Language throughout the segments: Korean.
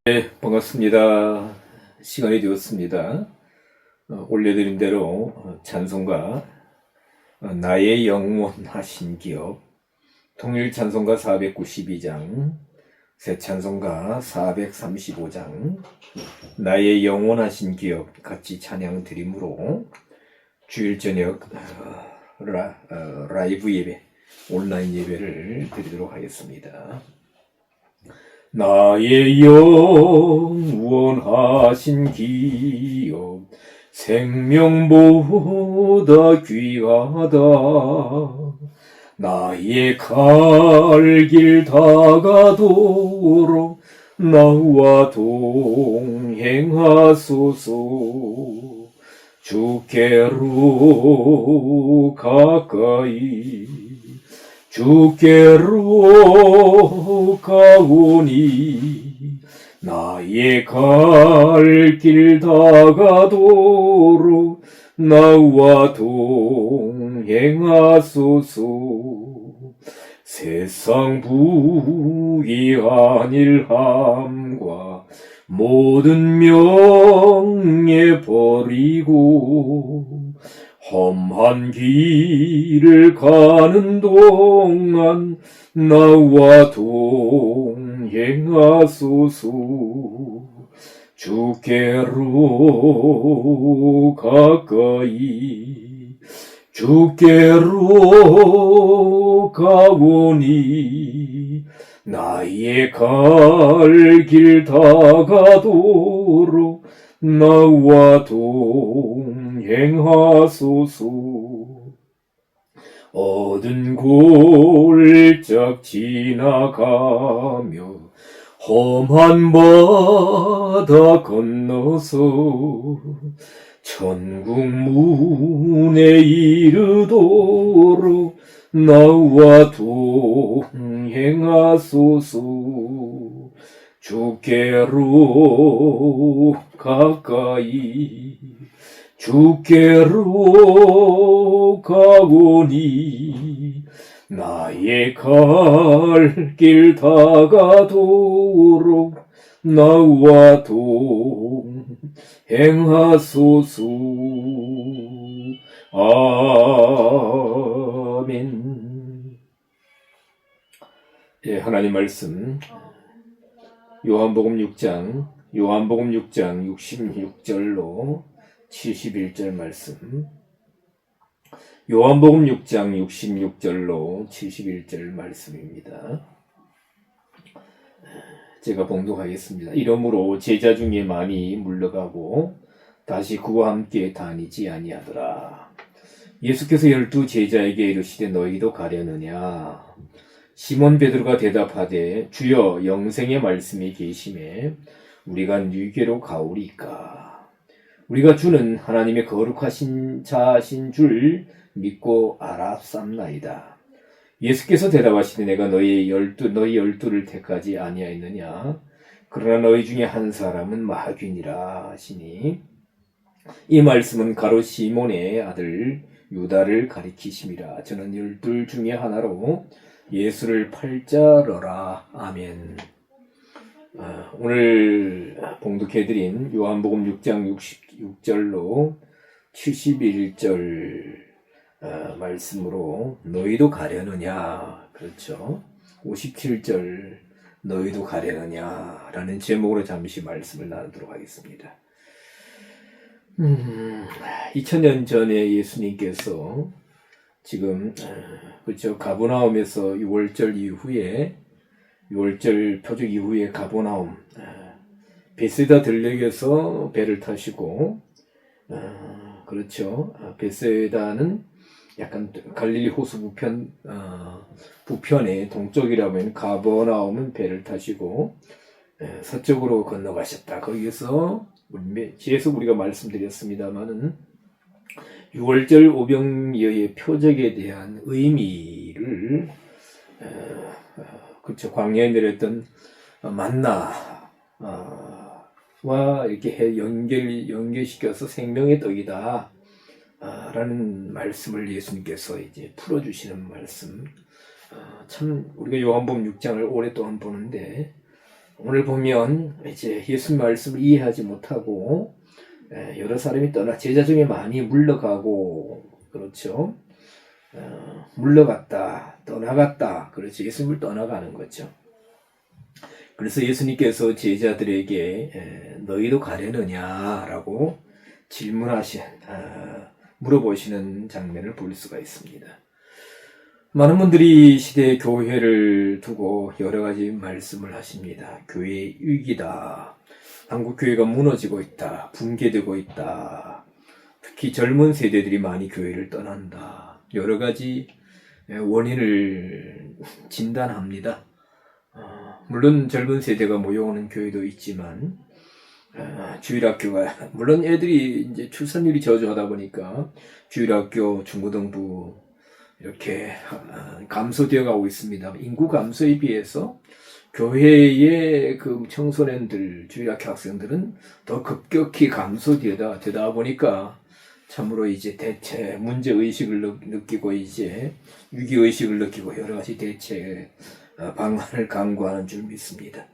네, 반갑습니다. 시간이 되었습니다. 올려드린 대로 찬송가 나의 영원하신 기업 통일 찬송가 492장 새 찬송가 435장 나의 영원하신 기업 같이 찬양 드림으로 주일 저녁 라이브 예배 온라인 예배를 드리도록 하겠습니다. 나의 영원하신 기업 생명보다 귀하다. 나의 갈 길 다가도록 나와 동행하소서. 주께로 가까이 주께로 가오니 나의 갈 길 다가도록 나와 동행하소서. 세상 부귀한 일함과 모든 명예 버리고 험한 길을 가는 동안 나와 동행하소서. 주께로 가까이 주께로 가오니 나의 갈 길 다가도록 나와 동행하소서. 어두운 골짝 지나가며 험한 바다 건너서 천국 문에 이르도록 나와 동행하소서. 주께로 가까이 주께로 가오니 나의 갈 길 다가도록 나와 동행하소서. 아멘. 예, 하나님 말씀 요한복음 6장 66절로 71절 말씀. 요한복음 6장 66절로 71절 말씀입니다. 제가 봉독하겠습니다. 이러므로 제자 중에 많이 물러가고 다시 그와 함께 다니지 아니하더라. 예수께서 12 제자에게 이르시되 너희도 가려느냐? 시몬 베드로가 대답하되 주여 영생의 말씀이 계심에 우리가 네게로 가오리까? 우리가 주는 하나님의 거룩하신 자신 줄 믿고 알았삼나이다. 예수께서 대답하시되 내가 너희 열두를 택하지 아니하였느냐? 그러나 너희 중에 한 사람은 마귀니라 하시니 이 말씀은 가로 시몬의 아들 유다를 가리키심이라. 저는 12 중에 하나로 예수를 팔자러라. 아멘. 오늘 봉독해드린 요한복음 6장 66절로 71절 말씀으로 너희도 가려느냐, 그렇죠? 57절 너희도 가려느냐 라는 제목으로 잠시 말씀을 나누도록 하겠습니다. 2000년 전에 예수님께서 지금 그렇죠, 가버나움에서 6월절 이후에 6월절 표적 이후에 가버나움 베세다 들녘에서 배를 타시고 그렇죠, 베세다는 약간 갈릴리 호수 부편의 동쪽이라고 하면 가버나움은 배를 타시고 서쪽으로 건너가셨다. 거기에서 계속 우리가 말씀드렸습니다마는 6월절 오병이어의 표적에 대한 의미를 그렇죠, 광야에 내렸던 만나와 이렇게 연결시켜서 생명의 떡이다 라는 말씀을 예수님께서 이제 풀어주시는 말씀. 참 우리가 요한복음 6장을 오랫동안 보는데 오늘 보면 이제 예수님 말씀을 이해하지 못하고 여러 사람이 제자 중에 많이 물러가고, 그렇죠. 물러갔다, 떠나갔다, 그렇죠. 예수님을 떠나가는 거죠. 그래서 예수님께서 제자들에게 너희도 가려느냐라고 물어보시는 장면을 볼 수가 있습니다. 많은 분들이 시대 교회를 두고 여러 가지 말씀을 하십니다. 교회의 위기다. 한국 교회가 무너지고 있다. 붕괴되고 있다. 특히 젊은 세대들이 많이 교회를 떠난다. 여러 가지 원인을 진단합니다. 물론 젊은 세대가 모여오는 교회도 있지만, 주일학교가, 물론 애들이 이제 출산율이 저조하다 보니까 주일학교, 중고등부 이렇게 감소되어 가고 있습니다. 인구 감소에 비해서 교회의 그 청소년들, 주일학교 학생들은 더 급격히 감소되다 보니까 참으로 이제 대체 문제의식을 느끼고 이제 위기의식을 느끼고 여러 가지 대체 방안을 강구하는 줄 믿습니다.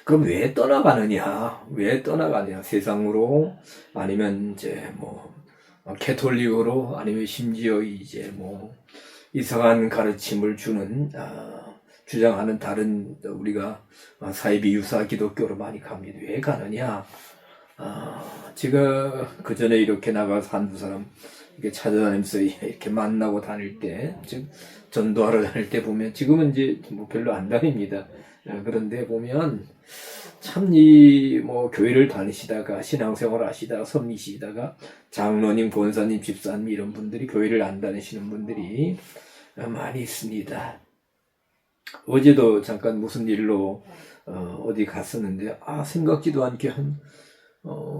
그럼 왜 떠나가느냐? 세상으로, 아니면 이제 캐톨릭으로, 아니면 심지어 이제 이상한 가르침을 주장하는 다른 우리가 사이비 유사 기독교로 많이 갑니다. 왜 가느냐? 제가 그 전에 이렇게 나가서 한두 사람 이렇게 찾아다니면서 이렇게 만나고 다닐 때, 즉 전도하러 다닐 때 보면, 지금은 이제 별로 안 다닙니다. 그런데 보면 참 교회를 다니시다가 신앙생활 하시다가 섬기시다가 장로님, 권사님, 집사님 이런 분들이 교회를 안 다니시는 분들이 많이 있습니다. 어제도 잠깐 무슨 일로 어디 갔었는데 생각지도 않게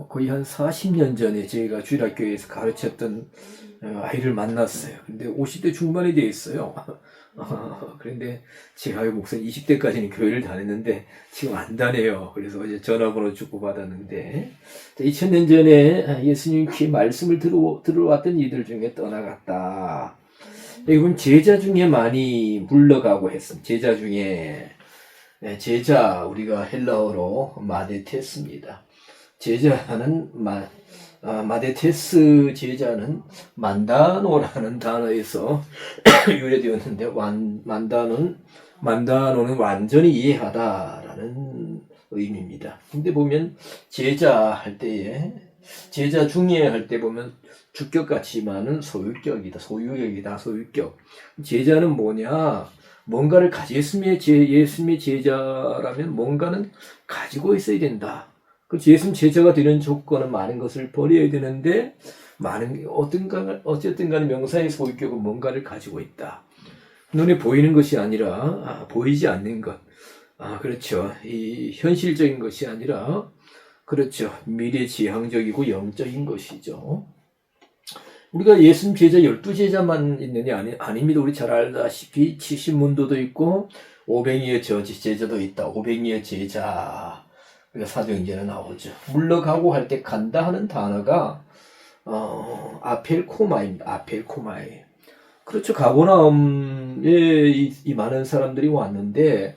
거의 한 40년 전에 제가 주일학교에서 가르쳤던 아이를 만났어요. 근데 50대 중반이 돼 있어요. 그런데 제가 목사님 20대까지는 교회를 다녔는데 지금 안 다녀요. 그래서 어제 전화번호 주고 받았는데, 2000년 전에 예수님께 말씀을 들어왔던 이들 중에 떠나갔다. 이건 제자 중에 많이 물러가고 했습니다. 제자 우리가 헬라어로 마데테스입니다. 제자는 마데테스 제자는 만다노라는 단어에서 유래되었는데, 만다노는 완전히 이해하다라는 의미입니다. 근데 보면 제자 중에 할 때 보면 주격 같지만은 소유격이다. 소유격. 제자는 뭐냐? 뭔가를 예수님의 제자라면 뭔가는 가지고 있어야 된다. 그렇지. 예수님 제자가 되는 조건은 많은 것을 버려야 되는데, 어쨌든 간에 명사의 소유격은 뭔가를 가지고 있다. 눈에 보이는 것이 아니라, 보이지 않는 것. 그렇죠. 이 현실적인 것이 아니라, 그렇죠. 미래지향적이고 영적인 것이죠. 우리가 예수님 제자 12제자만 있느냐? 아닙니다. 우리 잘 알다시피 70문도도 있고, 오병이의 제자도 있다. 오병이의 제자. 우리가 사도행전에 나오죠. 물러가고 할 때 간다 하는 단어가 아펠코마입니다. 아펠코마에. 그렇죠. 가버나움에 이 많은 사람들이 왔는데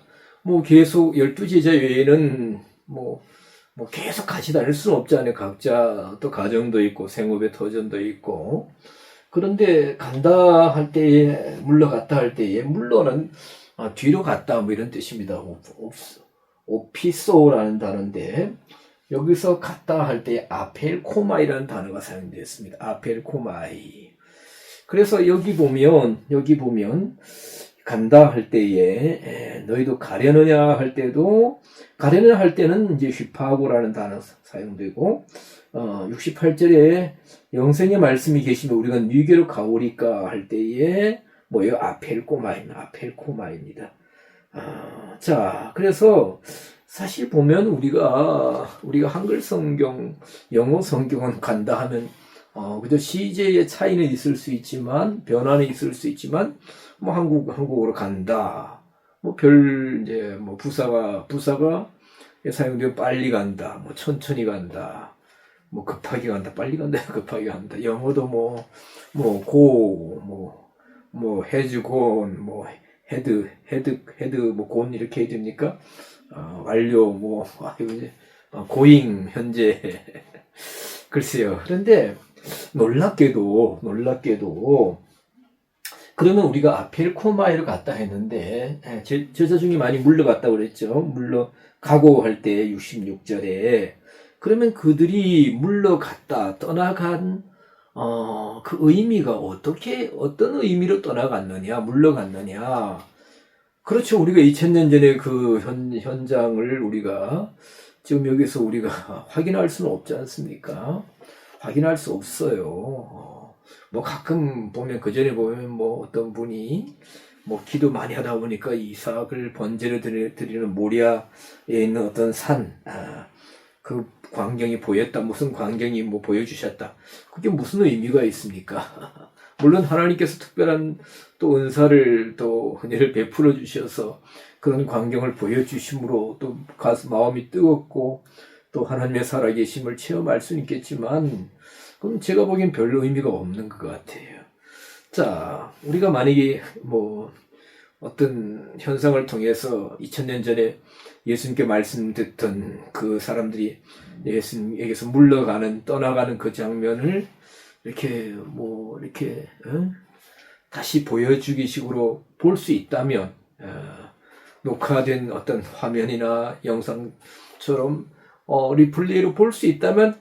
계속 12제자 외에는 계속 같이 다닐 수는 없잖아요. 각자 또 가정도 있고 생업의 터전도 있고. 그런데 간다 할 때에, 물러갔다 할 때에, 물러는 뒤로 갔다 이런 뜻입니다. 오피소라는 단어인데, 여기서 갔다 할 때 아펠코마이라는 단어가 사용되었습니다. 아펠코마이. 그래서 여기 보면 간다 할 때에 너희도 가려느냐 할 때도, 가려느냐 할 때는 이제 휘파고라는 단어 사용되고, 68절에 영생의 말씀이 계시면 우리가 니게로 가오리까 할 때에 아펠코마입니다. 자, 그래서 사실 보면 우리가 한글 성경, 영어 성경은 간다 하면 그저 시제의 차이는 있을 수 있지만, 변화는 있을 수 있지만, 한국어로 간다. 부사가 사용되면 빨리 간다, 천천히 간다, 급하게 간다, 빨리 간다, 급하게 간다. 영어도 go, has gone, 헤드, 뭐, 곧 이렇게 해야 됩니까? 완료, 뭐, 이제, 고잉, 현재. 글쎄요. 그런데, 놀랍게도, 그러면 우리가 아펠코마이를 갔다 했는데, 제자 중에 많이 물러갔다 그랬죠. 물러가고 할 때, 66절에. 그러면 그들이 물러갔다, 떠나간, 그 의미가 어떤 의미로 떠나갔느냐, 물러갔느냐. 그렇죠. 우리가 2000년 전에 그 현장을 우리가 지금 여기서 우리가 확인할 수는 없지 않습니까? 확인할 수 없어요. 뭐 가끔 보면, 그 전에 보면 뭐 어떤 분이 뭐 기도 많이 하다 보니까 이삭을 번제로 드리는 모리아에 있는 어떤 산, 그 광경이 보였다. 무슨 광경이 뭐 보여주셨다. 그게 무슨 의미가 있습니까? 물론 하나님께서 특별한 또 은사를 또 은혜를 베풀어 주셔서 그런 광경을 보여주심으로 또 마음이 뜨겁고 또 하나님의 살아계심을 체험할 수는 있겠지만, 그럼 제가 보기엔 별로 의미가 없는 것 같아요. 자, 우리가 만약에 뭐 어떤 현상을 통해서 2000년 전에 예수님께 말씀 듣던 그 사람들이 예수님에게서 떠나가는 그 장면을 이렇게 다시 보여주기 식으로 볼 수 있다면, 녹화된 어떤 화면이나 영상처럼 리플레이로 볼 수 있다면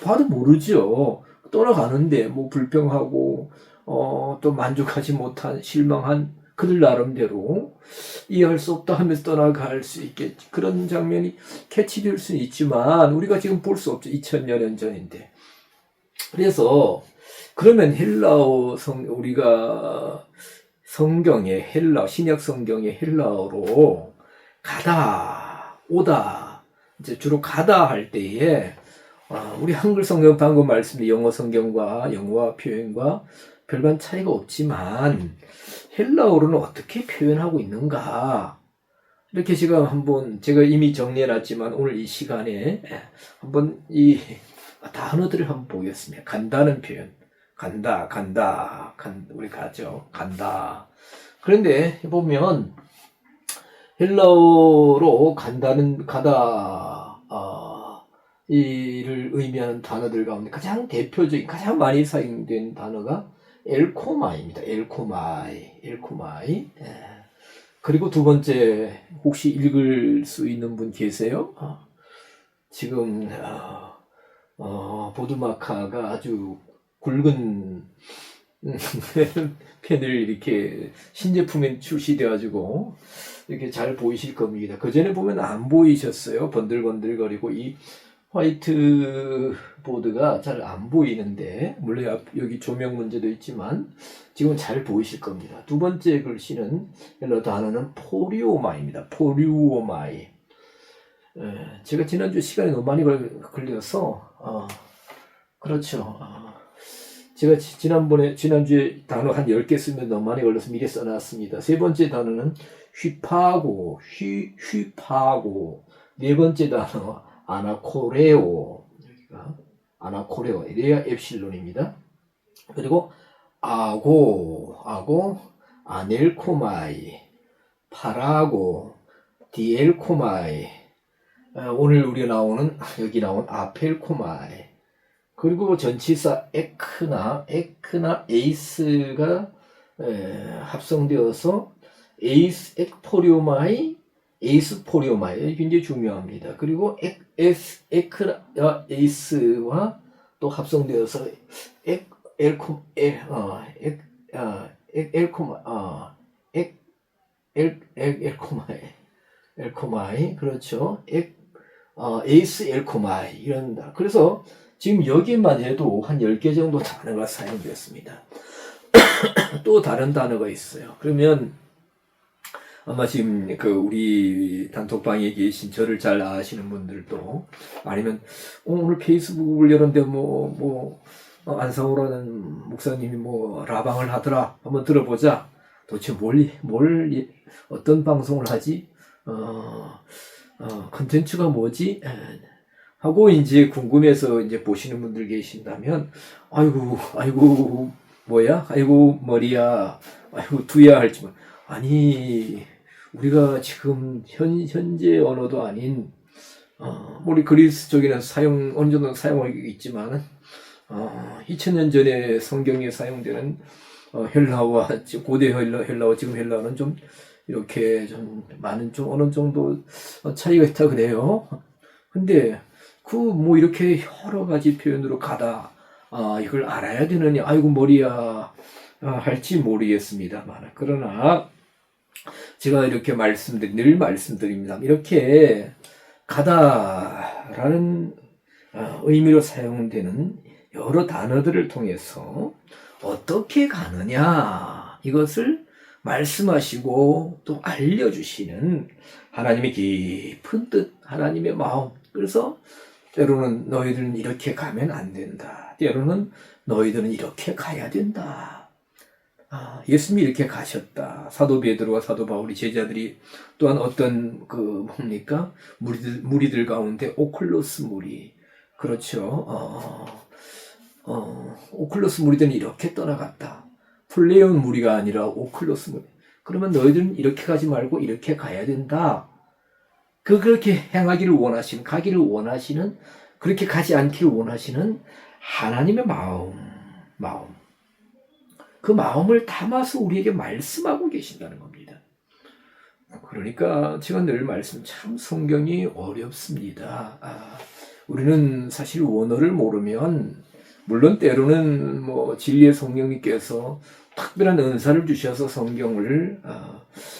봐도 모르죠. 떠나가는데 뭐 불평하고 또 만족하지 못한, 실망한 그들 나름대로 이해할 수 없다 하면서 떠나갈 수 있겠지. 그런 장면이 캐치될 수는 있지만 우리가 지금 볼 수 없죠. 2000년 전인데. 그래서 그러면 우리가 성경의 신약 성경의 헬라어로 가다, 오다, 이제 주로 가다 할 때에 우리 한글 성경 방금 말씀드린 영어 성경과 영어와 표현과 별반 차이가 없지만 헬라어로는 어떻게 표현하고 있는가, 이렇게 지금 제가 이미 정리해놨지만 오늘 이 시간에 한번 이 단어들을 한번 보겠습니다. 간다는 표현, 우리 가죠. 간다. 그런데 보면 헬라어로 가다, 이를 의미하는 단어들 가운데 가장 대표적인, 가장 많이 사용된 단어가 엘코마입니다. 엘코마이. 그리고 두 번째, 혹시 읽을 수 있는 분 계세요? 지금 보드마카가 아주 굵은 펜을 이렇게 신제품에 출시돼가지고 이렇게 잘 보이실 겁니다. 그 전에 보면 안 보이셨어요. 번들번들거리고 이 화이트 보드가 잘 안 보이는데, 물론 여기 조명 문제도 있지만 지금 잘 보이실 겁니다. 두 번째 글씨는 헬라 단어는 포리오마입니다. 포리오마이. 제가 지난주 시간이 너무 많이 걸려서 그렇죠. 제가 지난주에 단어 한 10개 쓰면 너무 많이 걸려서 미리 써놨습니다. 세 번째 단어는 휘파고. 네 번째 단어 아나코레오. 여기가 아나코레오, 레아 엡실론입니다. 그리고 아고, 아넬코마이, 파라고, 디엘코마이, 오늘 우리가 여기 나온 아펠코마이, 그리고 전치사 에크나 에이스가 합성되어서 에이스포리오마이 굉장히 중요합니다. 엘코마 에이스와 또 합성되어서 엘코마이, 그렇죠. 에이스 엘코마이, 이런다. 그래서 지금 여기만 해도 한 10개 정도 단어가 사용됐습니다. 또 다른 단어가 있어요. 그러면 아마 지금 우리 단톡방에 계신 저를 잘 아시는 분들도, 아니면 오늘 페이스북을 열었는데 안상호라는 목사님이 라방을 하더라, 한번 들어보자. 도대체 어떤 방송을 하지? 컨텐츠가 뭐지? 하고 이제 궁금해서 이제 보시는 분들 계신다면, 아이고 뭐야? 아이고 머리야, 아이고 두야 할지만, 아니, 우리가 지금 현재 언어도 아닌, 우리 그리스 쪽에는 어느 정도 사용하고 있지만, 2000년 전에 성경에 사용되는 헬라어와 고대 헬라어, 지금 헬라어는 좀 이렇게 좀 많은 좀 어느 정도 차이가 있다 그래요. 근데 뭐 이렇게 여러 가지 표현으로 가다, 이걸 알아야 되느냐, 아이고 머리야, 할지 모르겠습니다만, 그러나 제가 이렇게 늘 말씀드립니다. 이렇게 가다라는 의미로 사용되는 여러 단어들을 통해서 어떻게 가느냐, 이것을 말씀하시고 또 알려주시는 하나님의 깊은 뜻, 하나님의 마음. 그래서 때로는 너희들은 이렇게 가면 안 된다, 때로는 너희들은 이렇게 가야 된다. 예수님이 이렇게 가셨다. 사도 베드로와 사도 바울이, 제자들이 또한 어떤 무리들 가운데 오클로스 무리, 그렇죠. 오클로스 무리들은 이렇게 떠나갔다. 플레온 무리가 아니라 오클로스 무리. 그러면 너희들은 이렇게 가지 말고 이렇게 가야 된다. 그렇게 가기를 원하시는, 그렇게 가지 않기를 원하시는 하나님의 마음. 그 마음을 담아서 우리에게 말씀하고 계신다는 겁니다. 그러니까 제가 늘 참 성경이 어렵습니다. 우리는 사실 원어를 모르면, 물론 때로는 진리의 성령님께서 특별한 은사를 주셔서 성경을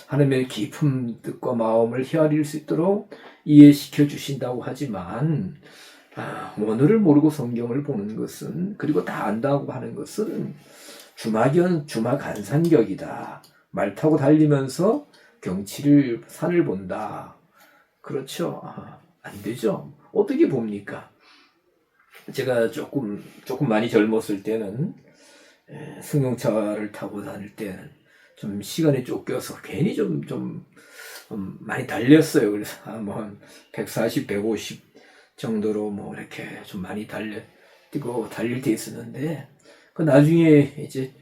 하나님의 깊은 뜻과 마음을 헤아릴 수 있도록 이해시켜 주신다고 하지만, 원어를 모르고 성경을 보는 것은, 그리고 다 안다고 하는 것은 주마간산격이다. 말 타고 달리면서 산을 본다. 그렇죠. 안 되죠. 어떻게 봅니까? 제가 조금 많이 젊었을 때는, 승용차를 타고 다닐 때는 좀 시간이 쫓겨서 괜히 좀 많이 달렸어요. 그래서 한 140, 150 정도로 이렇게 좀 많이 뛰고 달릴 때 있었는데, 그 나중에 이제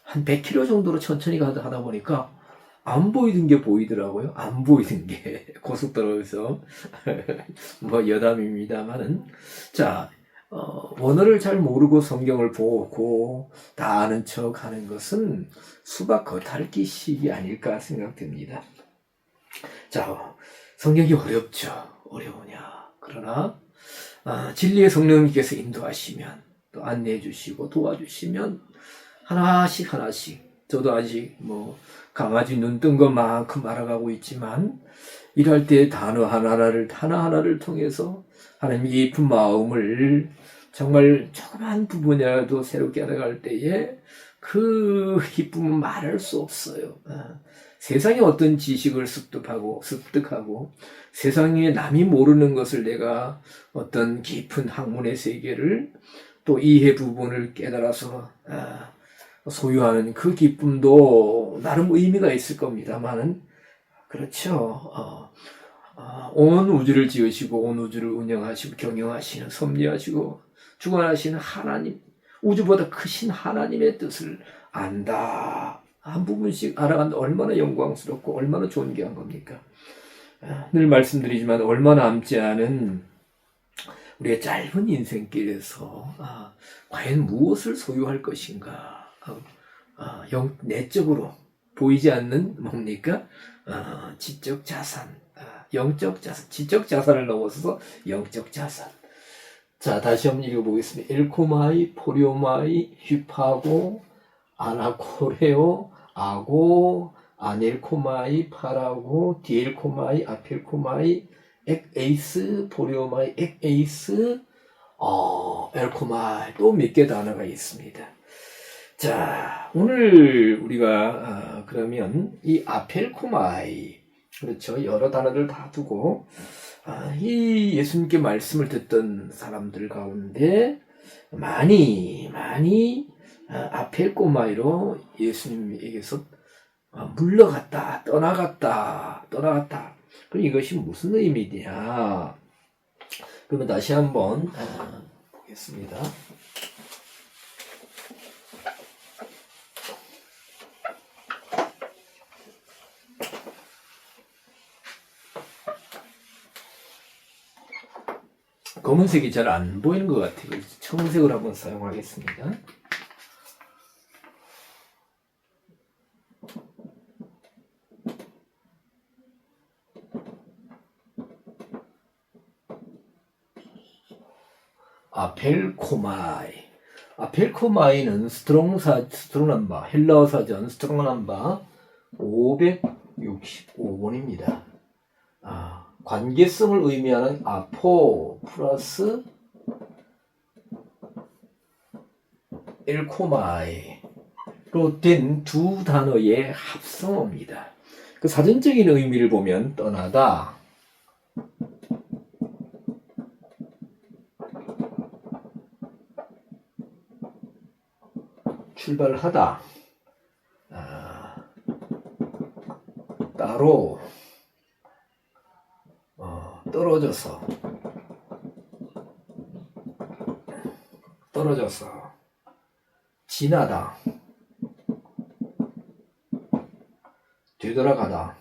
한 100km 정도로 천천히 하다 보니까 안 보이던 게 보이더라고요. 안 보이던 게 고속도로에서 여담입니다만은, 자, 원어를 잘 모르고 성경을 보고 다 아는 척 하는 것은 수박 겉핥기식이 아닐까 생각됩니다. 자, 성경이 어려우냐. 그러나 진리의 성령님께서 인도하시면, 또 안내해 주시고 도와주시면 하나씩 저도 아직 강아지 눈 뜬 것만큼 알아가고 있지만, 일할 때 단어 하나하나를 통해서 하나님의 깊은 마음을 정말 조그만 부분이라도 새롭게 알아갈 때에 그 기쁨은 말할 수 없어요. 세상에 어떤 지식을 습득하고 세상에 남이 모르는 것을 내가 어떤 깊은 학문의 세계를 또 이해 부분을 깨달아서 소유하는 그 기쁨도 나름 의미가 있을 겁니다만은, 그렇죠. 온 우주를 지으시고 온 우주를 운영하시고 경영하시는, 섭리하시고 주관하시는 하나님, 우주보다 크신 하나님의 뜻을 안다. 한 부분씩 알아간다. 얼마나 영광스럽고 얼마나 존귀한 겁니까? 늘 말씀드리지만, 얼마 남지 않은 우리의 짧은 인생길에서 과연 무엇을 소유할 것인가? 내적으로 보이지 않는 지적 자산, 영적 자산, 지적 자산을 넘어서서 영적 자산. 자, 다시 한번 읽어보겠습니다. 엘코마이, 포리오마이, 휘파고, 아나코레오, 아고, 아넬코마이, 파라고, 디엘코마이, 아펠코마이, 엑에이스, 포리오마이, 엑에이스, 엘코마이, 또 몇 개 단어가 있습니다. 자, 오늘 우리가 그러면 이 아펠코마이, 그렇죠, 여러 단어를 다 두고 이 예수님께 말씀을 듣던 사람들 가운데 많이 아펠코마이로 예수님에게서 물러갔다, 떠나갔다. 그럼 이것이 무슨 의미냐? 그러면 다시 한번 보겠습니다. 검은색이 잘 안 보이는 것 같아요. 청색을 한번 사용하겠습니다. 아펠코마이. 아펠코마이는 스트롱넘바, 헬라어 사전 스트롱넘바 565번입니다. 관계성을 의미하는 아포 플러스 엘코마이로 된 두 단어의 합성어입니다. 그 사전적인 의미를 보면 떠나다, 출발하다, 따로, 떨어져서, 지나다, 되돌아가다.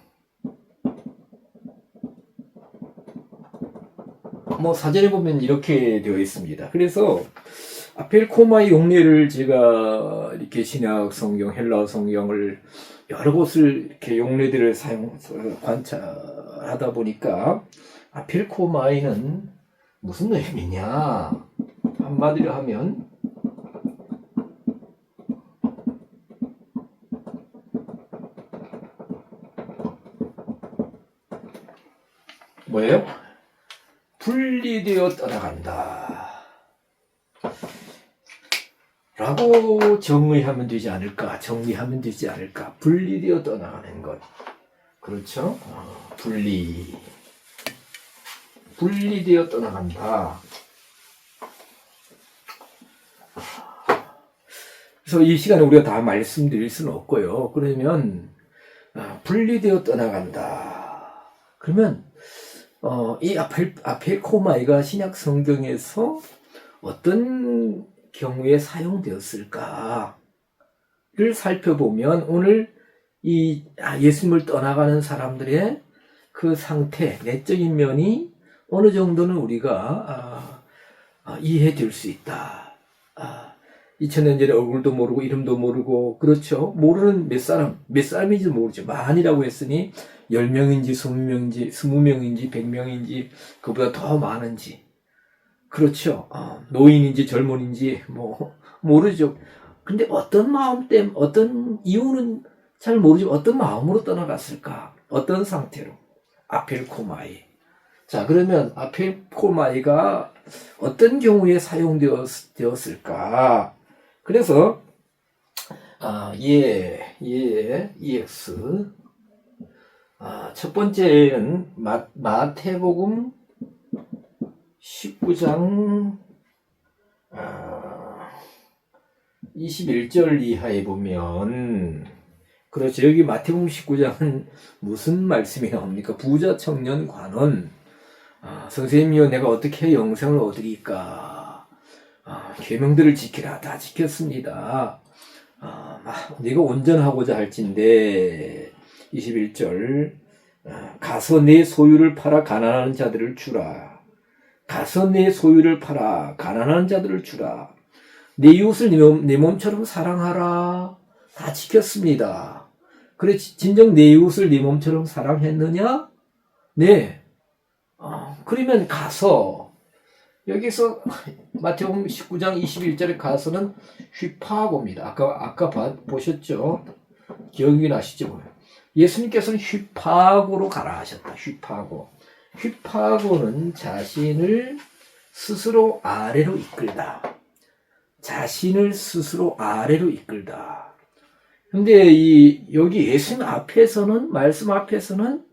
사전에 보면 이렇게 되어 있습니다. 그래서 아펠코마의 용례를 제가 이렇게 신약 성경, 헬라어 성경을 여러 곳을 이렇게 용례들을 관찰하다 보니까 아펠코마이는 무슨 의미냐? 한마디로 하면 뭐예요? 분리되어 떠나간다 라고 정의하면 되지 않을까? 분리되어 떠나가는 것. 그렇죠? 분리되어 떠나간다. 그래서 이 시간에 우리가 다 말씀드릴 수는 없고요. 그러면 분리되어 떠나간다. 그러면 이 아펠코마이가 신약 성경에서 어떤 경우에 사용되었을까를 살펴보면 오늘 이 예수님을 떠나가는 사람들의 그 상태, 내적인 면이 어느 정도는 우리가 이해될 수 있다. 2000년 전에 얼굴도 모르고 이름도 모르고, 그렇죠? 모르는 몇 사람인지 모르죠. 만이라고 했으니 10명인지 20명인지 100명인지 그보다 더 많은지, 그렇죠? 노인인지 젊은인지 모르죠. 근데 어떤 마음 때문에, 어떤 이유는 잘 모르지만 어떤 마음으로 떠나갔을까? 어떤 상태로? 아펠코마이. 자, 그러면 아펠코마이가 어떤 경우에 사용되었을까? 그래서 EX. 첫 번째는 마태복음 19장 21절 이하에 보면, 그렇죠. 여기 마태복음 19장은 무슨 말씀이 나옵니까? 부자 청년 관원. 선생님이여, 내가 어떻게 영생을 얻으리까? 계명들을 지키라. 다 지켰습니다. 네가 온전하고자 할진대. 21절. 가서 내 소유를 팔아 가난한 자들을 주라. 내 이웃을 내 몸처럼 사랑하라. 다 지켰습니다. 그래, 진정 내 이웃을 네 몸처럼 사랑했느냐? 네. 그러면 가서, 여기서 마태복음 19장 21절에 가서는 휘파고입니다. 아까 보셨죠? 기억이 나시죠? 예수님께서는 휘파고로 가라 하셨다. 휘파고는 자신을 스스로 아래로 이끌다. 근데 여기 예수님 앞에서는, 말씀 앞에서는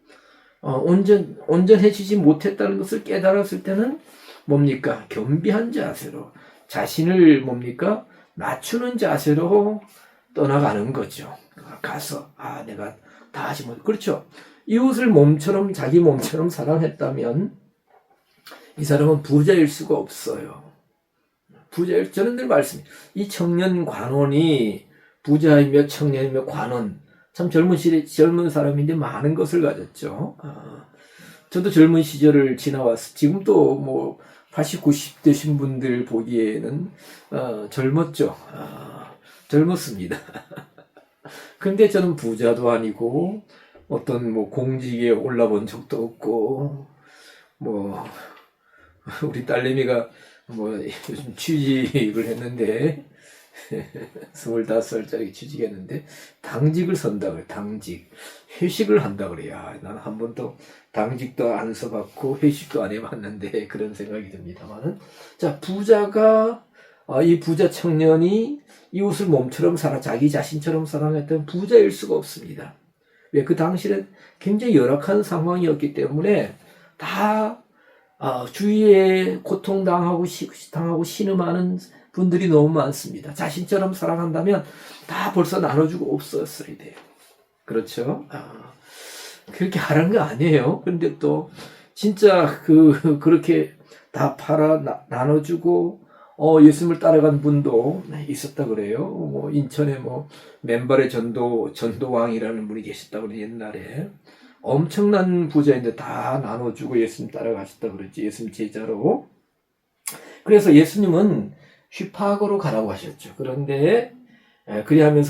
온전해지지 못했다는 것을 깨달았을 때는 뭡니까? 겸비한 자세로, 자신을 낮추는 자세로 떠나가는 거죠. 가서 내가 다 하지 못. 그렇죠. 이웃을 자기 몸처럼 사랑했다면 이 사람은 부자일 수가 없어요. 저는 늘 이 청년 관원이 부자이며 청년이며 관원, 참 젊은 사람인데 많은 것을 가졌죠. 저도 젊은 시절을 지나왔어. 지금도 80, 90 되신 분들 보기에는 젊었죠. 젊었습니다. 근데 저는 부자도 아니고 어떤 뭐 공직에 올라본 적도 없고 뭐 우리 딸내미가 뭐 요즘 취직을 했는데 25살짜리 취직했는데 당직을 선다 그래. 당직 회식을 한다 그래요. 나는 한 번도 당직도 안 서봤고 회식도 안 해봤는데 그런 생각이 듭니다만은 자 부자가 이 부자 청년이 이웃을 몸처럼 살아 자기 자신처럼 사랑했던 부자일 수가 없습니다. 왜? 그 당시는 굉장히 열악한 상황이었기 때문에 다 주위에 고통당하고 당하고 신음하는 분들이 너무 많습니다. 자신처럼 사랑한다면 다 벌써 나눠주고 없었어야 돼요. 그렇죠? 그렇게 하라는 거 아니에요. 근데 또 진짜 그렇게 다 나눠주고 예수님을 따라간 분도 있었다 그래요. 뭐 인천에 뭐 맨발의 전도왕이라는 분이 계셨다 그래 옛날에. 엄청난 부자인데 다 나눠주고 예수님 따라가셨다 그러지. 예수님 제자로. 그래서 예수님은 휘파고로 가라고 하셨죠. 그런데 그리하면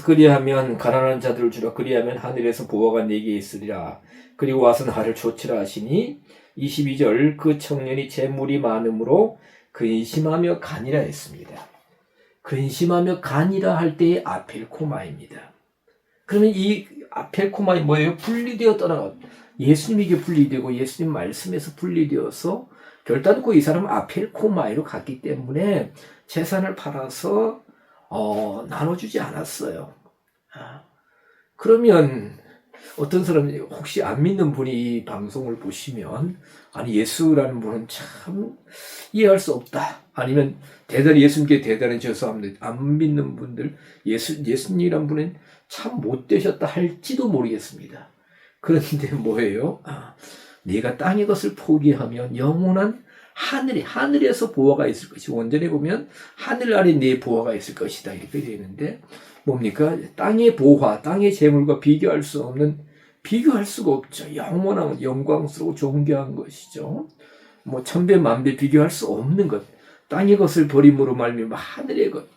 가난한 자들을 주라. 그리하면 하늘에서 보화가 네게 있으리라. 그리고 와서 나를 좇으라 하시니 22절 그 청년이 재물이 많음으로 근심하며 간이라 했습니다. 근심하며 간이라 할 때의 아펠코마입니다. 그러면 이 아펠코마이 뭐예요? 분리되어 떠나가 예수님에게 분리되고 예수님 말씀에서 분리되어서 결단코 이 사람은 아펠코마이로 갔기 때문에 재산을 팔아서 나눠주지 않았어요. 그러면 어떤 사람이 혹시 안 믿는 분이 이 방송을 보시면 아니 예수라는 분은 참 이해할 수 없다. 아니면 대단히 예수님께 대단히 죄송합니다. 안 믿는 분들 예수님이란 분은 참 못되셨다 할지도 모르겠습니다. 그런데 뭐예요? 네가 땅의 것을 포기하면 영원한 하늘에서 보화가 있을 것이 원전에 보면 하늘 아래 네 보화가 있을 것이다 이렇게 되어 있는데 뭡니까? 땅의 보화, 땅의 재물과 비교할 수가 없죠. 영원한 영광스러워 존귀한 것이죠. 뭐 천배 만배 비교할 수 없는 것. 땅의 것을 버림으로 말미암아 하늘의 것.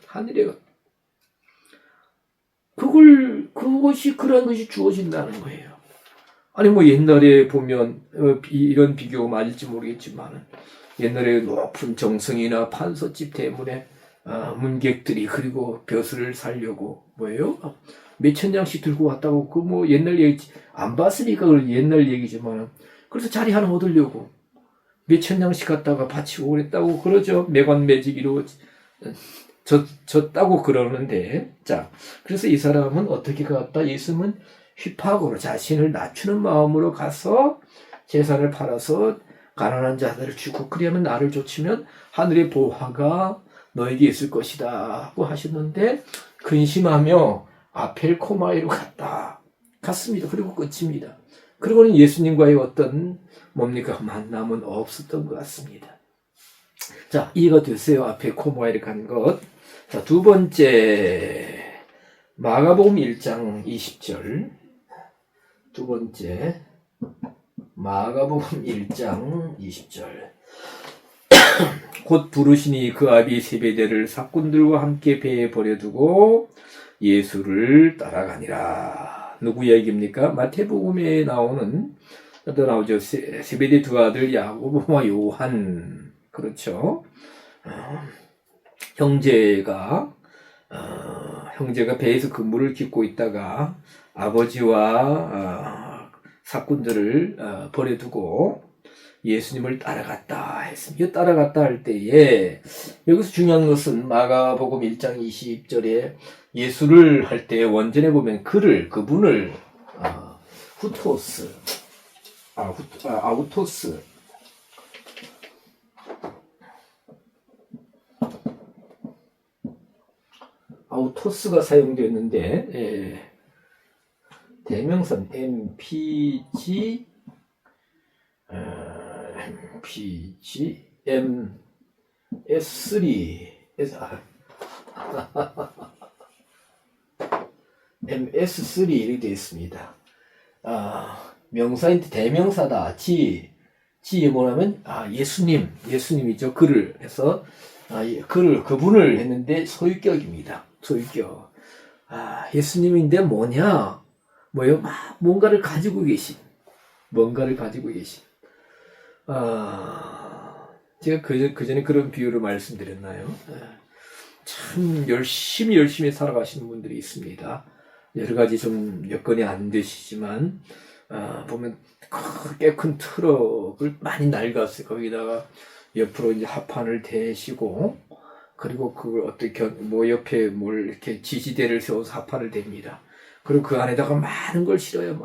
그것이 그런 것이 주어진다는 거예요. 아니 뭐 옛날에 보면 이런 비교 맞을지 모르겠지만 옛날에 높은 정성이나 판서집 때문에 문객들이 그리고 벼슬을 살려고 뭐예요? 몇천 장씩 들고 왔다고 그 뭐 옛날 얘기 안 봤으니까 옛날 얘기지만 그래서 자리 하나 얻으려고 몇천 장씩 갖다가 바치고 그랬다고 그러죠. 매관매직이로 졌다고 그러는데 자 그래서 이 사람은 어떻게 갔다? 예수님은 휘파고로 자신을 낮추는 마음으로 가서 재산을 팔아서 가난한 자들을 주고 그리하면 나를 좇으면 하늘의 보화가 너에게 있을 것이다 하고 하셨는데 근심하며 아펠코마이로 갔습니다. 그리고 끝입니다. 그리고는 예수님과의 어떤 만남은 없었던 것 같습니다. 자, 이해가 되세요? 아펠코마이로 간 것. 자, 두 번째 마가복음 1장 20절. 두 번째 마가복음 1장 20절. 곧 부르시니 그 아비 세베대를 사꾼들과 함께 배에 버려두고 예수를 따라가니라. 누구 얘기입니까? 마태복음에 나오죠. 세베대 두 아들 야고보와 요한. 그렇죠. 형제가 배에서 그물을 깃고 있다가 아버지와 사꾼들을 버려두고 예수님을 따라갔다 했습니다. 따라갔다 할 때에 여기서 중요한 것은 마가복음 1장 20절에 예수를 할 때 원전에 보면 그분을 아우토스 아우토스가 사용되었는데 대명사 MPG MS3 MS3 이렇게 되어 있습니다. 명사인데 대명사다. 지혜 뭐냐면 예수님이죠. 그를 해서 그분을 했는데 소유격입니다. 소유격. 예수님인데 뭐냐? 뭐요? 뭔가를 가지고 계신. 뭔가를 가지고 계신. 제가 그 전에 그런 비유를 말씀드렸나요? 참 열심히 살아가시는 분들이 있습니다. 여러 가지 좀 여건이 안 되시지만, 보면 꽤 큰 트럭을 많이 낡았어요. 거기다가 옆으로 이제 하판을 대시고, 그리고 그걸 어떻게, 옆에 이렇게 지지대를 세워서 하판을 댑니다. 그리고 그 안에다가 많은 걸 실어요.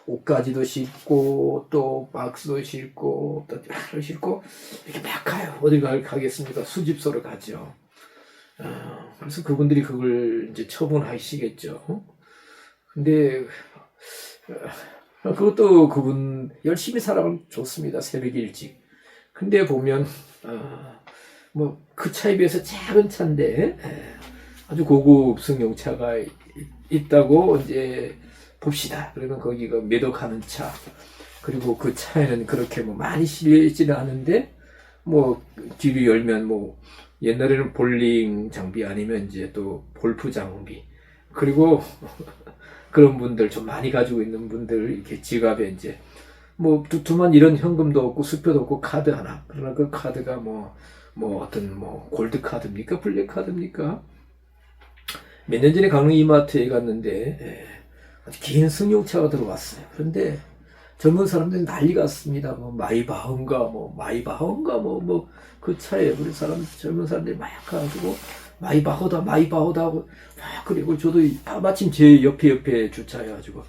옷가지도 싣고, 또 박스도 싣고, 또 하를 싣고, 이렇게 막 가요. 어디 가겠습니까? 수집소로 가죠. 그래서 그분들이 그걸 이제 처분하시겠죠. 근데, 그것도 그분 열심히 살아가면 좋습니다. 새벽 일찍. 근데 보면, 그 차에 비해서 작은 차인데, 아주 고급 승용차가 있다고 이제 봅시다. 그러면 거기가 매덕하는 차. 그리고 그 차에는 그렇게 많이 실려있지는 않은데, 뒤를 열면 옛날에는 볼링 장비 아니면 이제 또 골프 장비. 그리고 그런 분들 좀 많이 가지고 있는 분들 이렇게 지갑에 이제 두툼한 이런 현금도 없고 수표도 없고 카드 하나. 그러나 그 카드가 어떤 골드 카드입니까? 블랙 카드입니까? 몇 년 전에 강릉 이마트에 갔는데 아주 긴 승용차가 들어왔어요. 그런데 젊은 사람들이 난리 갔습니다. 마이바흐인가 그 차에 우리 젊은 사람들이 막 가지고 마이바흐다 하고 그리고 저도 마침 제 옆에 주차해가지고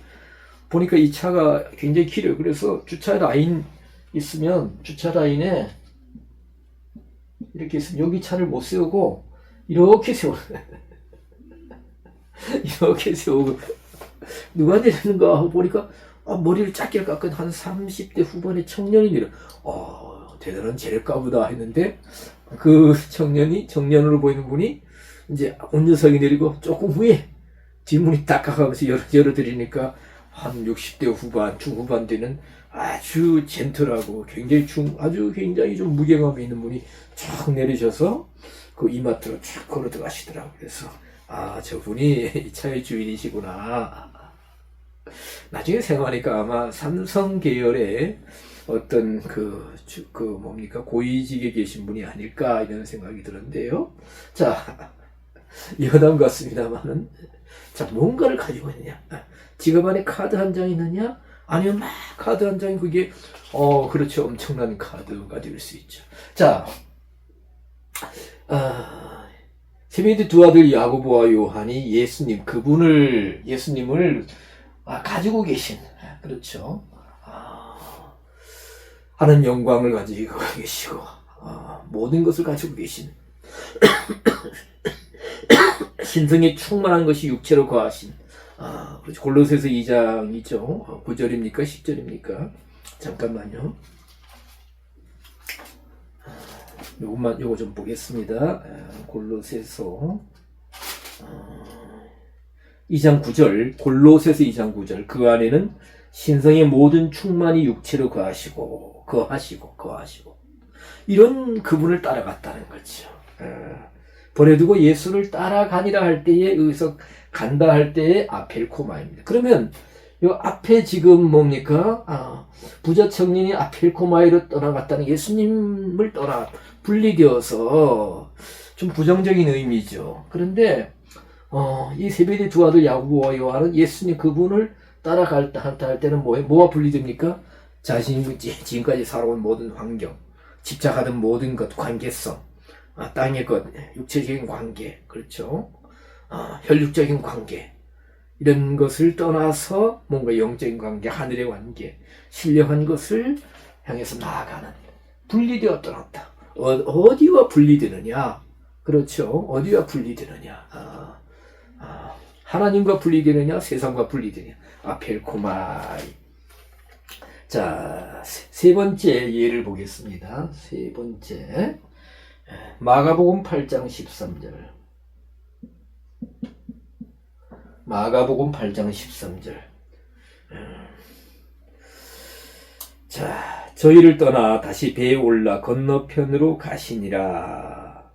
보니까 이 차가 굉장히 길어요. 그래서 주차 라인 있으면 주차 라인에 이렇게 있으면 여기 차를 못 세우고 이렇게 세우고 누가 내리는가 하고 보니까 머리를 짧게 깎은 한 30대 후반의 청년이 내려. 대단한 재력가 보다 했는데 그 청년으로 보이는 분이 이제 운전석에 내리고 조금 후에 뒷문이 딱 가가면서 열어드리니까 한 60대 후반, 중후반 되는 아주 젠틀하고 굉장히 굉장히 좀 무게감이 있는 분이 쫙 내리셔서 그 이마트로 쫙 걸어 들어가시더라고요. 그래서 저분이 이 차의 주인이시구나. 나중에 생각하니까 아마 삼성 계열의 어떤 고위직에 계신 분이 아닐까 이런 생각이 드는데요. 자, 여담 같습니다만은 자, 뭔가를 가지고 있느냐? 지갑 안에 카드 한 장 있느냐? 아니면 카드 한 장이 그게 그렇죠. 엄청난 카드가 될 수 있죠. 자, 세베대 두 아들 야고보와 요한이 예수님을 가지고 계신, 그렇죠. 하는 영광을 가지고 계시고, 모든 것을 가지고 계신, 신성에 충만한 것이 육체로 거하신, 그렇죠. 골로새서 2장이죠. 9절입니까? 10절입니까? 잠깐만요. 요거 좀 보겠습니다. 골로새서 2장 9절, 골로새서 2장 9절. 그 안에는 신성의 모든 충만이 육체로 거하시고 이런 그분을 따라갔다는 거죠. 버려두고 예수를 따라가니라 할 때에 여기서 간다 할 때에 아펠코마입니다. 그러면 요 앞에 지금 뭡니까? 부자 청년이 아펠코마이로 떠나갔다는 예수님을 분리되어서 좀 부정적인 의미죠. 그런데 이 세베대 두 아들 야고보와 요한은 예수님 그분을 따라갈다 할 때는 뭐와 분리됩니까? 자신이 지금까지 살아온 모든 환경, 집착하던 모든 것, 관계성, 땅의 것, 육체적인 관계, 그렇죠? 혈육적인 관계, 이런 것을 떠나서 뭔가 영적인 관계, 하늘의 관계, 신령한 것을 향해서 나아가는, 분리되어 떠났다. 어디와 분리되느냐? 그렇죠? 어디와 분리되느냐? 하나님과 분리되느냐? 세상과 분리되느냐? 아펠코마이. 자, 세 번째 예를 보겠습니다. 세 번째. 마가복음 8장 13절. 마가복음 8장 13절. 자, 저희를 떠나 다시 배에 올라 건너편으로 가시니라.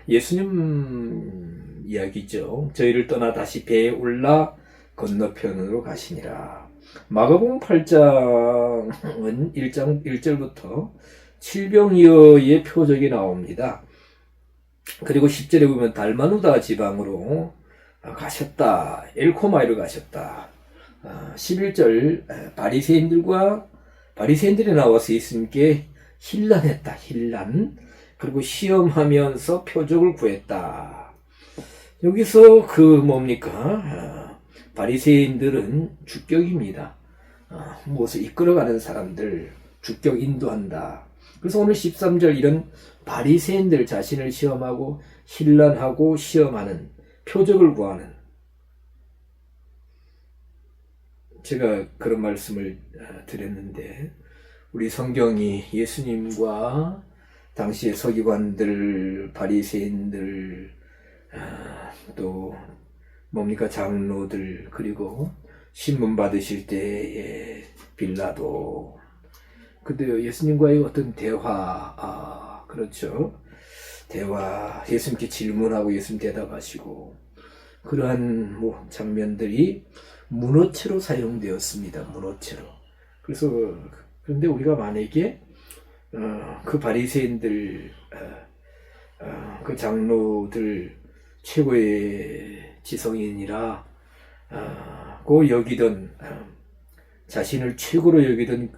예수님 이야기죠. 저희를 떠나 다시 배에 올라 건너편으로 가시니라. 마가복음 8장은 1장 1절부터 칠병이어의 표적이 나옵니다. 그리고 10절에 보면 달마누다 지방으로 가셨다. 엘코마이로 가셨다. 11절 바리새인들이 나와서 예수님께 힐난했다. 힐난. 그리고 시험하면서 표적을 구했다. 여기서 뭡니까? 바리새인들은 주격입니다. 무엇을 이끌어가는 사람들, 주격 인도한다. 그래서 오늘 13절 이런 바리새인들 자신을 시험하고 힐난하고 시험하는 표적을 구하는, 제가 그런 말씀을 드렸는데 우리 성경이 예수님과 당시의 서기관들, 바리새인들, 또 뭡니까 장로들, 그리고 신문 받으실 때의 빌라도, 근데 예수님과의 어떤 대화, 그렇죠. 대화, 예수님께 질문하고 예수님 대답하시고, 그러한 장면들이 문어체로 사용되었습니다. 문어체로. 그래서, 그런데 우리가 만약에, 그 바리새인들, 그 장로들, 최고의 지성인이라, 고 여기던, 자신을 최고로 여기던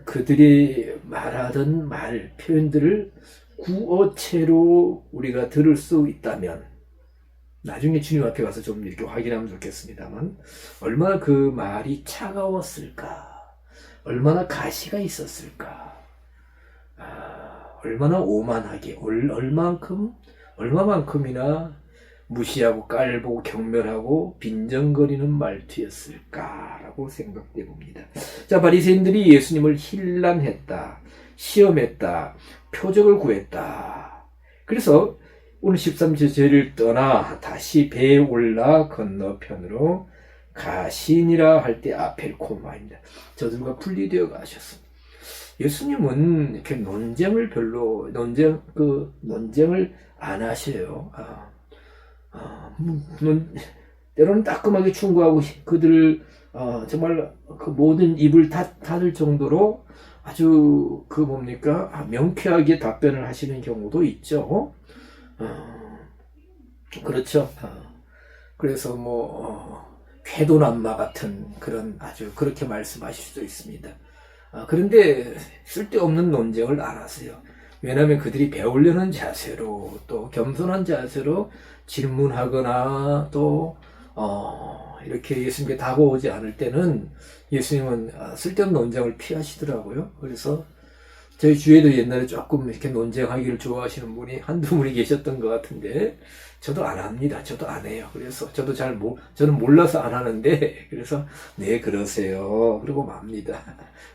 그들이 말하던 말, 표현들을 구어체로 우리가 들을 수 있다면, 나중에 주님 앞에 가서 좀 이렇게 확인하면 좋겠습니다만, 얼마나 그 말이 차가웠을까, 얼마나 가시가 있었을까, 얼마나 오만하게, 얼마만큼이나 무시하고 깔보고 경멸하고 빈정거리는 말투였을까라고 생각돼 봅니다. 자, 바리새인들이 예수님을 힐난했다, 시험했다, 표적을 구했다. 그래서 오늘 13절 저희를 떠나 다시 배에 올라 건너편으로 가시니라 할 때 아펠코마입니다. 저들과 분리되어 가셨습니다. 예수님은 이렇게 논쟁을 안 하셔요. 때로는 따끔하게 충고하고 그들을 정말 그 모든 입을 닫을 정도로 아주 명쾌하게 답변을 하시는 경우도 있죠. 그렇죠. 그래서 궤도남마 같은 그런 아주 그렇게 말씀하실 수도 있습니다. 그런데 쓸데없는 논쟁을 안 하세요. 왜냐하면 그들이 배우려는 자세로, 또 겸손한 자세로 질문하거나 또 이렇게 예수님께 다가오지 않을 때는 예수님은 쓸데없는 논쟁을 피하시더라고요. 그래서 저희 주위에도 옛날에 조금 이렇게 논쟁하기를 좋아하시는 분이 한두 분이 계셨던 것 같은데, 저도 안 합니다. 저도 안 해요. 그래서 저도 저는 몰라서 안 하는데, 그래서 네 그러세요. 그리고 맙니다.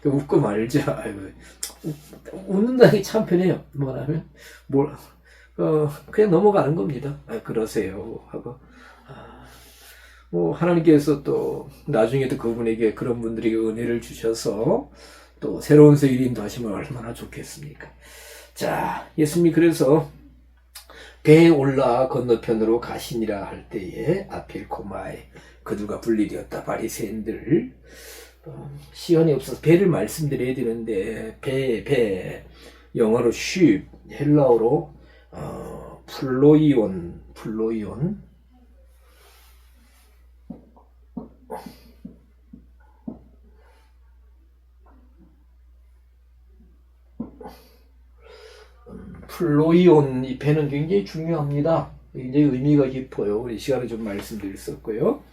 웃고 말죠. 아이고, 웃는다는 게 참 편해요. 뭐라면 그냥 넘어가는 겁니다. 그러세요 하고, 하나님께서 또 나중에도 그분에게, 그런 분들에게 은혜를 주셔서 또 새로운 세계를 인도하시면 얼마나 좋겠습니까? 자, 예수님이 그래서 배에 올라 건너편으로 가시니라 할 때에 아펠코마에 그들과 분리되었다. 바리새인들, 시간이 없어서 배를 말씀드려야 되는데, 배 영어로 ship, 헬라어로 플로이온 플로이온, 이 배는 굉장히 중요합니다. 굉장히 의미가 깊어요. 우리 시간에 좀 말씀드렸었고요.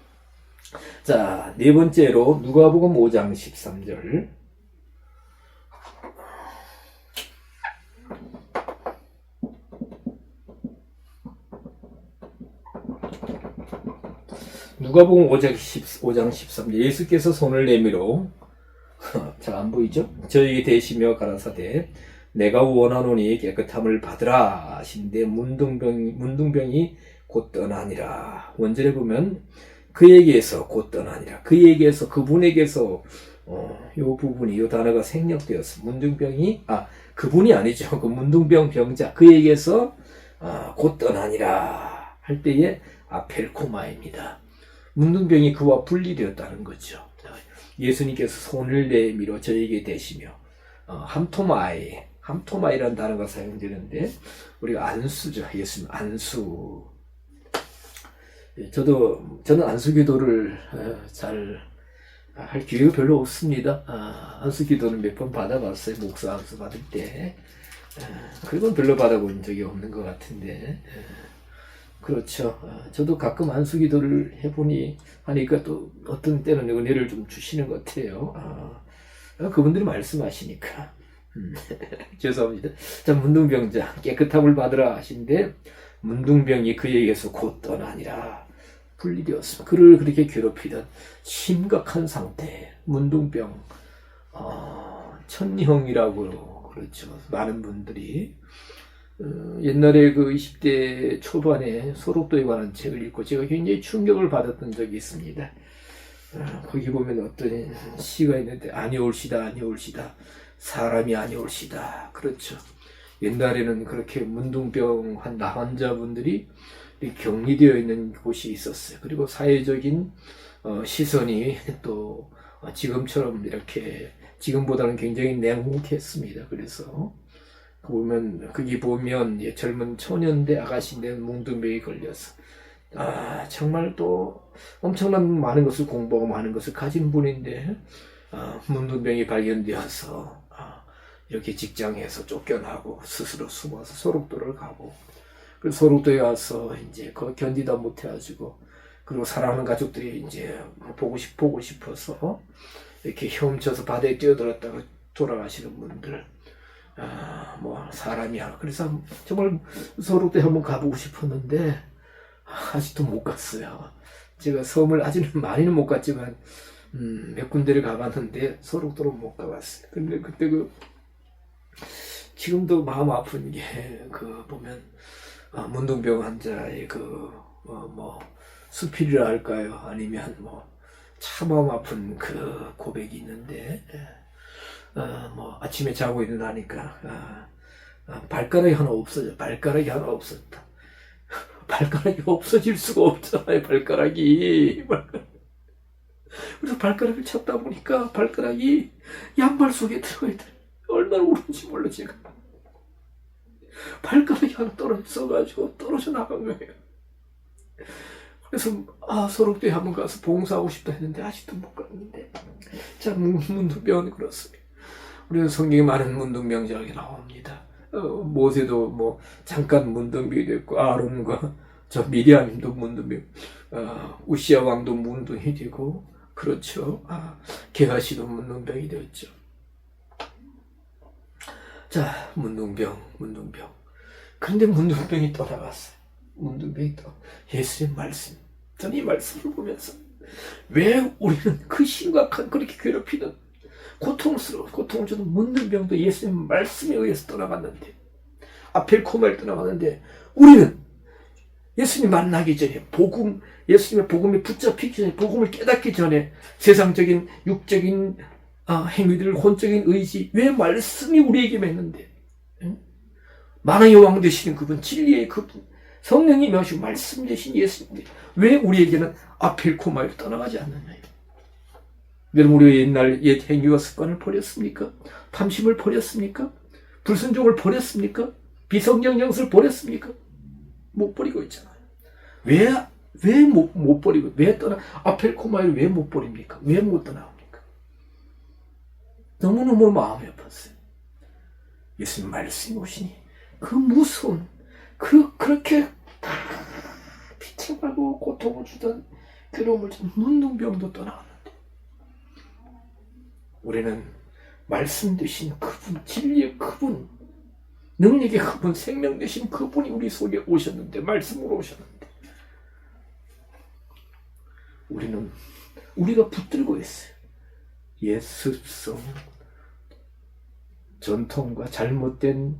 자, 네 번째로 누가복음 5장 13절. 누가복음 5장 13절. 예수께서 손을 내밀어, 잘 안 보이죠? 저에게 대시며 가라사대 내가 원하노니 깨끗함을 받으라 하신데 문둥병이 곧 떠나니라. 원절에 보면 그에게서 곧 떠나니라. 그분에게서 요 부분이, 요 단어가 생략되었어. 문둥병이, 그분이 아니죠. 그 문둥병 병자, 그에게서 곧 떠나니라 할 때의 아펠코마입니다. 문둥병이 그와 분리되었다는 거죠. 예수님께서 손을 내밀어 저에게 대시며, 함토마이라는 단어가 사용되는데, 우리가 안수죠. 예수님 안수. 저는 안수 기도를 잘 할 기회가 별로 없습니다. 안수 기도는 몇 번 받아봤어요. 목사 안수 받을 때. 그건 별로 받아본 적이 없는 것 같은데. 그렇죠. 저도 가끔 안수 기도를 해보니 하니까 또 어떤 때는 은혜를 좀 주시는 것 같아요. 그분들이 말씀하시니까. 죄송합니다. 자, 문둥병자 깨끗함을 받으라 하신데, 문둥병이 그에게서 곧 떠나니라 분리되었습니다. 그를 그렇게 괴롭히던 심각한 상태, 문둥병, 천형이라고 그렇죠. 많은 분들이 옛날에 그 20대 초반에 소록도에 관한 책을 읽고 제가 굉장히 충격을 받았던 적이 있습니다. 거기 보면 어떤 시가 있는데, 아니올시다 사람이 아니올시다. 그렇죠. 옛날에는 그렇게 문둥병 환자분들이 격리되어 있는 곳이 있었어요. 그리고 사회적인 시선이 또 지금처럼 이렇게, 지금보다는 굉장히 냉혹했습니다. 그래서 거기 보면 젊은 초년대 아가씨인데 문둥병이 걸려서 정말 또 엄청난 많은 것을 공부하고 많은 것을 가진 분인데 문둥병이 발견되어서 이렇게 직장에서 쫓겨나고 스스로 숨어서 소록도를 가고, 그 소록도에 와서 이제 그거 견디다 못해가지고, 그리고 사랑하는 가족들이 이제 보고 싶어서 이렇게 헤엄쳐서 바다에 뛰어들었다가 돌아가시는 분들, 뭐 사람이야. 그래서 정말 소록도에 한번 가보고 싶었는데 아직도 못 갔어요. 제가 섬을 아직은 많이는 못 갔지만 몇 군데를 가봤는데 소록도로 못 가봤어요. 근데 그때 지금도 마음 아픈 게, 보면, 문둥병 환자의 수필이라 할까요? 아니면 참 마음 아픈 그 고백이 있는데, 아침에 자고 일어나니까, 발가락이 하나 없어져. 발가락이 하나 없었다. 발가락이 없어질 수가 없잖아요, 발가락이. 그래서 발가락을 찾다 보니까 발가락이 양말 속에 들어가 있더라고요. 얼마나 울은지 몰라, 제가. 발가락이 하나 떨어져가지고 떨어져 나간 거예요. 그래서 소록도에 한번 가서 봉사하고 싶다 했는데 아직도 못 갔는데. 자, 문둥병은 그렇습니다. 우리는 성경에 많은 문둥병자가 나옵니다. 모세도 잠깐 문둥병이 됐고, 아론과 저 미리암도 문둥병, 우시아 왕도 문둥이 되고, 그렇죠. 게하시도 문둥병이 되었죠. 자, 문둥병. 그런데 문둥병이 떠나갔어요. 예수의 말씀. 저는 이 말씀을 보면서 왜 우리는 그 심각한, 그렇게 괴롭히는 고통을 주는 문둥병도 예수님 말씀에 의해서 떠나갔는데, 아펠코마를 떠나갔는데, 우리는 예수님 만나기 전에, 예수님의 복음에 붙잡히기 전에, 복음을 깨닫기 전에 세상적인 육적인 행위들, 혼적인 의지, 왜 말씀이 우리에게 맺는데, 만왕의 왕 되시는 그분, 진리의 그분, 성령이 명하시고 말씀 되신 예수님, 왜 우리에게는 아펠코마로 떠나가지 않느냐. 여러분, 우리가 옛날 옛 행위와 습관을 버렸습니까? 탐심을 버렸습니까? 불순종을 버렸습니까? 비성경 영성을 버렸습니까? 못 버리고 있잖아요. 왜 못 버리고, 아펠코마를 왜 못 버립니까? 왜 못 떠나옵니까? 너무너무 마음이 아팠어요. 예수님 말씀이 오시니, 그 무서운, 그렇게 비참하고 고통을 주던 괴로움을 준 문둥병도 떠나갔는데, 우리는 말씀 되신 그분, 진리의 그분, 능력의 그분, 생명 되신 그분이 우리 속에 오셨는데, 말씀으로 오셨는데, 우리가 붙들고 있어요. 옛 습성, 전통과 잘못된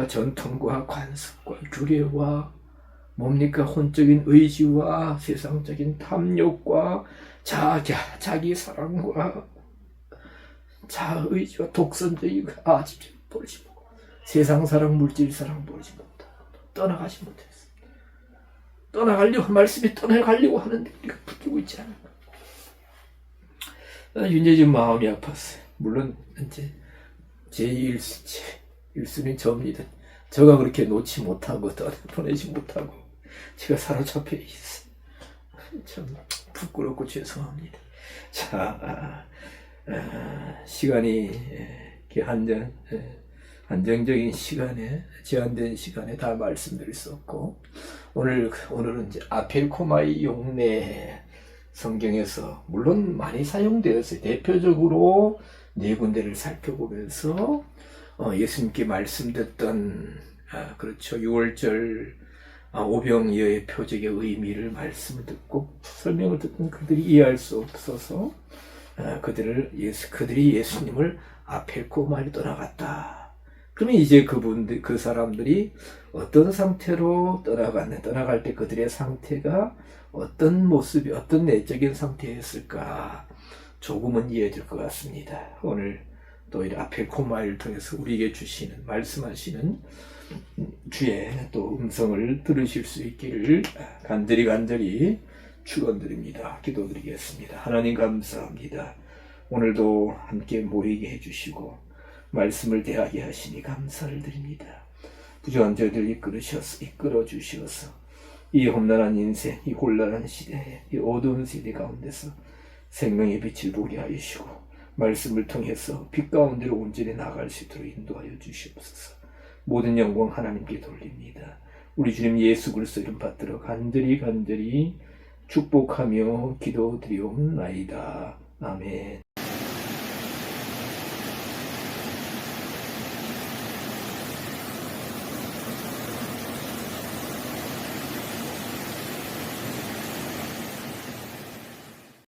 전통과 관습과 규례와 혼적인 의지와 세상적인 탐욕과 자기 사랑과 자의지와 독선적이고 아집적인 버리지 못하고 세상 사랑 물질 사랑 버리지 못하고 떠나가지 못했어. 떠나가려고 말씀에 떠나가려고 하는데 우리가 붙들고 있지 않은가. 윤재진 마음이 아팠어요. 물론 이제 제1순위 저입니다. 저가 그렇게 놓지 못하고 보내지 못하고 제가 사로잡혀 있어요. 참 부끄럽고 죄송합니다. 자, 시간이 이렇게 한정적인 시간에, 제한된 시간에 다 말씀드릴 수 없고, 오늘은 이제 아펠코마의 용례 성경에서 물론 많이 사용되었어요. 대표적으로 네 군데를 살펴보면서 예수님께 말씀드렸던 그렇죠. 6월절 오병이어의 표적의 의미를 말씀을 듣고 설명을 듣던 그들이 이해할 수 없어서 그들이 예수님을 아펠코마에 떠나갔다. 그러면 이제 그 사람들이 어떤 상태로 떠나갈 때 그들의 상태가 어떤 모습이, 어떤 내적인 상태였을까 조금은 이해될 것 같습니다. 오늘 또 이 아펠코마를 통해서 우리에게 주시는, 말씀하시는 주의 또 음성을 들으실 수 있기를 간절히 축원드립니다. 기도드리겠습니다. 하나님 감사합니다. 오늘도 함께 모이게 해주시고 말씀을 대하게 하시니 감사를 드립니다. 부족한 저희들 이끌어 주시어서 이 험난한 인생, 이 곤란한 시대에, 이 어두운 세대 가운데서 생명의 빛을 보게 하시고 말씀을 통해서 빛 가운데로 온전히 나갈 수 있도록 인도하여 주시옵소서. 모든 영광 하나님께 돌립니다. 우리 주님 예수 그리스도 이름 받들어 간절히 축복하며 기도드리옵나이다. 아멘.